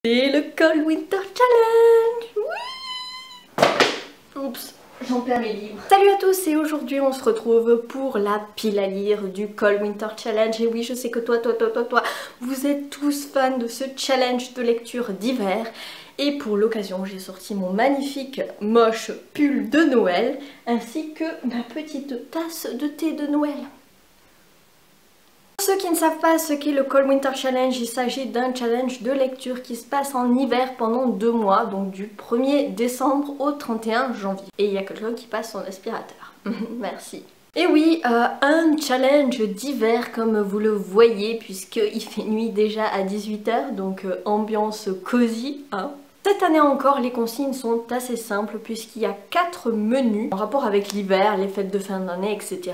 C'est le Cold Winter Challenge. Oui. Oups, j'en perds mes livres. Salut à tous et aujourd'hui on se retrouve pour la pile à lire du Cold Winter Challenge. Et oui, je sais que toi, vous êtes tous fans de ce challenge de lecture d'hiver. Et pour l'occasion, j'ai sorti mon magnifique moche pull de Noël ainsi que ma petite tasse de thé de Noël. Pour ceux qui ne savent pas ce qu'est le Cold Winter Challenge, il s'agit d'un challenge de lecture qui se passe en hiver pendant 2 mois, donc du 1er décembre au 31 janvier. Et il y a quelqu'un qui passe son aspirateur. Merci. Et oui, un challenge d'hiver comme vous le voyez, puisqu'il fait nuit déjà à 18 h, donc ambiance cosy, hein. Cette année encore, les consignes sont assez simples puisqu'il y a 4 menus en rapport avec l'hiver, les fêtes de fin d'année, etc.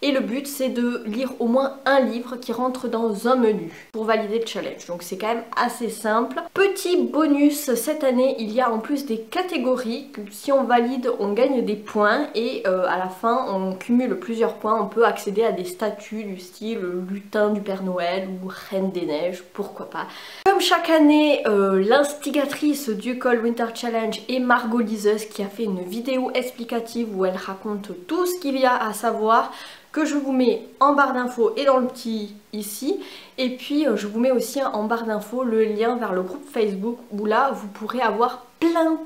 Et le but c'est de lire au moins un livre qui rentre dans un menu pour valider le challenge. Donc c'est quand même assez simple. Petit bonus, cette année il y a en plus des catégories. Si on valide, on gagne des points et à la fin on cumule plusieurs points. On peut accéder à des statues du style lutin du Père Noël ou Reine des Neiges, pourquoi pas. Comme chaque année, l'instigatrice du Cold Winter Challenge est Margot Liseuse qui a fait une vidéo explicative où elle raconte tout ce qu'il y a à savoir, que je vous mets en barre d'infos et dans le petit ici. Et puis je vous mets aussi en barre d'infos le lien vers le groupe Facebook où là vous pourrez avoir plein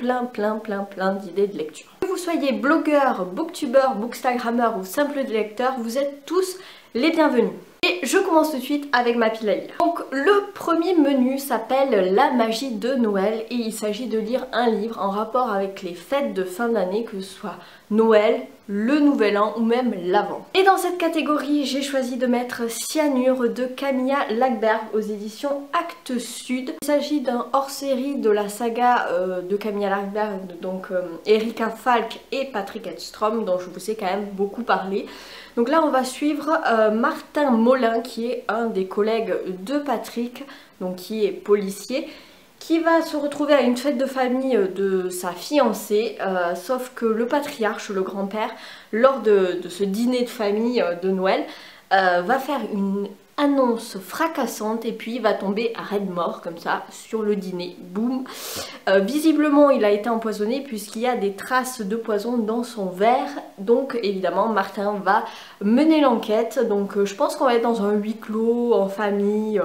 d'idées de lecture. Que vous soyez blogueur, booktubeur, bookstagrammeur ou simple lecteur, vous êtes tous les bienvenus. Et je commence tout de suite avec ma pile à lire. Donc le premier menu s'appelle La magie de Noël et il s'agit de lire un livre en rapport avec les fêtes de fin d'année, que ce soit Noël, le Nouvel An ou même l'Avent. Et dans cette catégorie, j'ai choisi de mettre Cyanure de Camilla Lackberg aux éditions Actes Sud. Il s'agit d'un hors-série de la saga de Camilla Lackberg, donc Erika Falk et Patrick Edstrom, dont je vous ai quand même beaucoup parlé. Donc là on va suivre Martin Molin qui est un des collègues de Patrick, donc qui est policier, qui va se retrouver à une fête de famille de sa fiancée, sauf que le patriarche, le grand-père, lors de ce dîner de famille de Noël, va faire une annonce fracassante et puis il va tomber à raide mort comme ça sur le dîner, boum. Visiblement il a été empoisonné puisqu'il y a des traces de poison dans son verre, donc évidemment Martin va mener l'enquête. Donc je pense qu'on va être dans un huis clos en famille,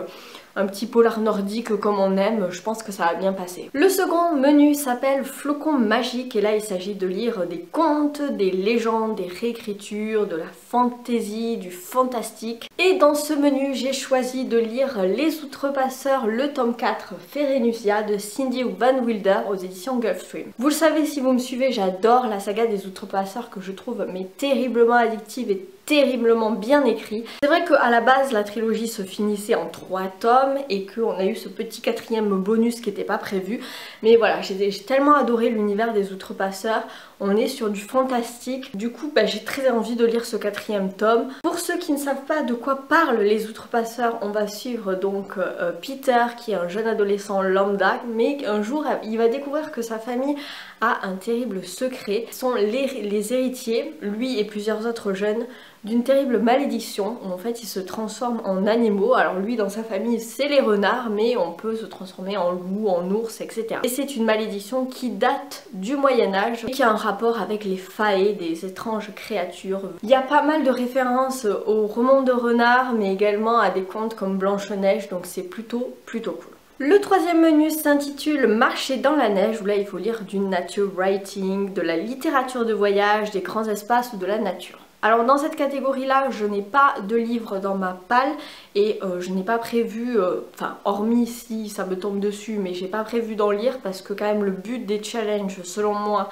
un petit polar nordique comme on aime, je pense que ça va bien passer. Le second menu s'appelle Flocon magique et là il s'agit de lire des contes, des légendes, des réécritures, de la fantaisie, du fantastique. Et dans ce menu j'ai choisi de lire Les Outrepasseurs, le tome 4 Ferenusia de Cindy Van Wilder aux éditions Gulfstream. Vous le savez si vous me suivez, j'adore la saga des Outrepasseurs que je trouve mais terriblement addictive et terriblement bien écrit. C'est vrai qu'à la base la trilogie se finissait en 3 tomes et qu'on a eu ce petit 4e bonus qui n'était pas prévu, mais voilà, j'ai tellement adoré l'univers des Outrepasseurs, on est sur du fantastique, du coup j'ai très envie de lire ce 4e tome. Pour ceux qui ne savent pas de quoi parlent les Outrepasseurs, on va suivre donc Peter qui est un jeune adolescent lambda, mais un jour il va découvrir que sa famille a un terrible secret. Ce sont les héritiers, lui et plusieurs autres jeunes, d'une terrible malédiction où en fait ils se transforment en animaux. Alors lui dans sa famille c'est les renards, mais on peut se transformer en loup, en ours, etc. Et c'est une malédiction qui date du Moyen-Âge et qui a un rapport avec les faées, des étranges créatures. Il y a pas mal de références aux romans de renards mais également à des contes comme Blanche-Neige, donc c'est plutôt cool. Le 3e menu s'intitule Marcher dans la neige, où là il faut lire du nature writing, de la littérature de voyage, des grands espaces ou de la nature. Alors dans cette catégorie là je n'ai pas de livre dans ma palle et je n'ai pas prévu, enfin hormis si ça me tombe dessus, mais j'ai pas prévu d'en lire parce que quand même le but des challenges selon moi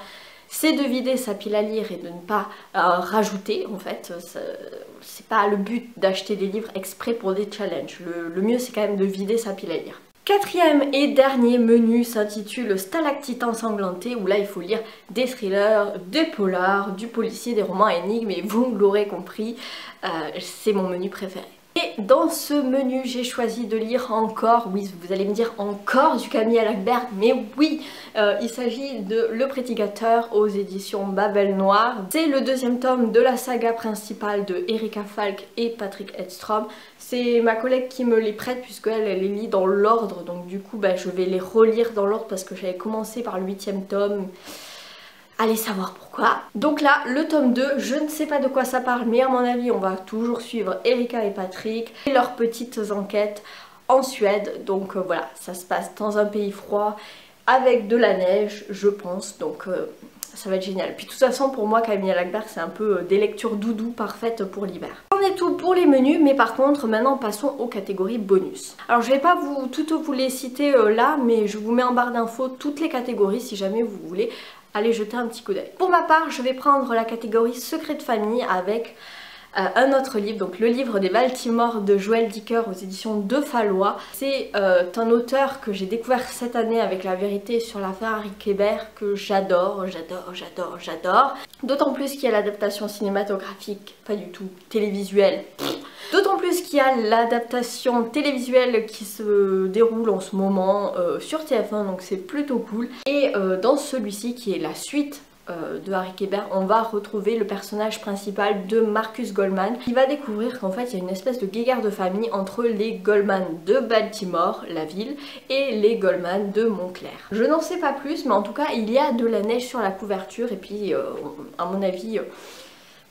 c'est de vider sa pile à lire et de ne pas rajouter en fait. C'est pas le but d'acheter des livres exprès pour des challenges, le mieux c'est quand même de vider sa pile à lire. 4e et dernier menu s'intitule Stalactite ensanglantée, où là il faut lire des thrillers, des polars, du policier, des romans à énigmes, et vous l'aurez compris, c'est mon menu préféré. Et dans ce menu j'ai choisi de lire encore, oui vous allez me dire encore du Camilla Lackberg, mais oui, il s'agit de Le Prédicateur aux éditions Babel Noir. C'est le deuxième tome de la saga principale de Erika Falk et Patrick Edstrom. C'est ma collègue qui me les prête puisqu'elle les lit dans l'ordre, donc du coup je vais les relire dans l'ordre parce que j'avais commencé par le 8e tome. Allez savoir pourquoi. Donc là, le tome 2, je ne sais pas de quoi ça parle, mais à mon avis, on va toujours suivre Erika et Patrick et leurs petites enquêtes en Suède. Donc voilà, ça se passe dans un pays froid avec de la neige, je pense. Donc ça va être génial. Puis de toute façon, pour moi, Camilla Lackberg, c'est un peu des lectures doudou parfaites pour l'hiver. On est tout pour les menus, mais par contre, maintenant, passons aux catégories bonus. Alors, je vais pas toutes vous les citer là, mais je vous mets en barre d'infos toutes les catégories si jamais vous voulez aller jeter un petit coup d'œil. Pour ma part, je vais prendre la catégorie secret de famille avec un autre livre, donc le livre des Baltimore de Joël Dicker aux éditions de Fallois. C'est un auteur que j'ai découvert cette année avec La Vérité sur l'affaire Harry Kéber, que j'adore. D'autant plus qu'il y a l'adaptation cinématographique, pas du tout, télévisuelle. D'autant plus qu'il y a l'adaptation télévisuelle qui se déroule en ce moment sur TF1, donc c'est plutôt cool. Et dans celui-ci, qui est la suite de Harry Kéber, on va retrouver le personnage principal de Marcus Goldman. Il va découvrir qu'en fait il y a une espèce de guéguerre de famille entre les Goldman de Baltimore, la ville, et les Goldman de Montclair. Je n'en sais pas plus, mais en tout cas il y a de la neige sur la couverture et puis à mon avis,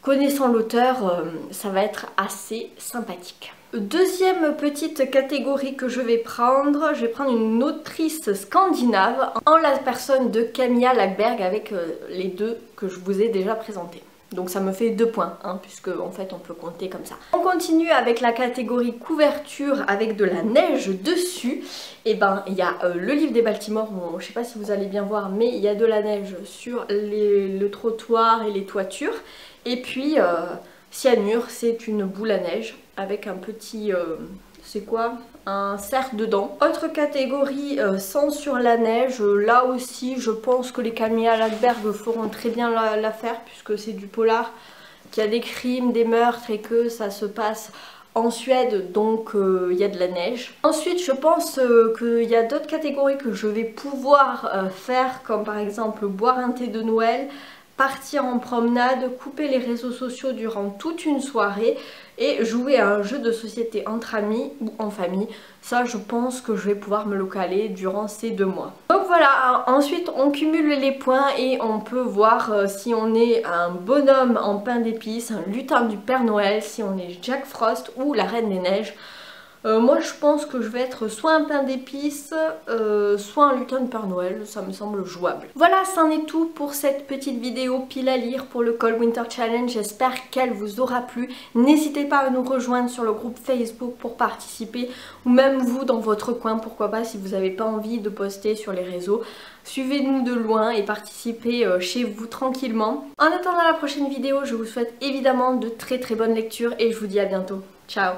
connaissant l'auteur, ça va être assez sympathique. Deuxième petite catégorie que je vais prendre une autrice scandinave en la personne de Camilla Lackberg avec les deux que je vous ai déjà présentés. Donc ça me fait 2 points, hein, puisque en fait on peut compter comme ça. On continue avec la catégorie couverture avec de la neige dessus. Et ben il y a le livre des Baltimore, bon, je sais pas si vous allez bien voir, mais il y a de la neige sur le trottoir et les toitures. Et puis Cyanure, c'est une boule à neige avec un petit, c'est quoi? Un cerf dedans. Autre catégorie, sang sur la neige. Là aussi, je pense que les Camilla Lackberg feront très bien l'affaire puisque c'est du polar, qu'il y a des crimes, des meurtres et que ça se passe en Suède, donc il y a de la neige. Ensuite, je pense qu'il y a d'autres catégories que je vais pouvoir faire, comme par exemple boire un thé de Noël, partir en promenade, couper les réseaux sociaux durant toute une soirée et jouer à un jeu de société entre amis ou en famille. Ça, je pense que je vais pouvoir me le caler durant ces 2 mois. Donc voilà, ensuite on cumule les points et on peut voir si on est un bonhomme en pain d'épices, un lutin du Père Noël, si on est Jack Frost ou la Reine des Neiges. Moi je pense que je vais être soit un pain d'épices, soit un lutin de Père Noël, ça me semble jouable. Voilà, c'en est tout pour cette petite vidéo pile à lire pour le Cold Winter Challenge. J'espère qu'elle vous aura plu. N'hésitez pas à nous rejoindre sur le groupe Facebook pour participer, ou même vous dans votre coin, pourquoi pas, si vous n'avez pas envie de poster sur les réseaux. Suivez-nous de loin et participez chez vous tranquillement. En attendant la prochaine vidéo, je vous souhaite évidemment de très bonnes lectures et je vous dis à bientôt. Ciao!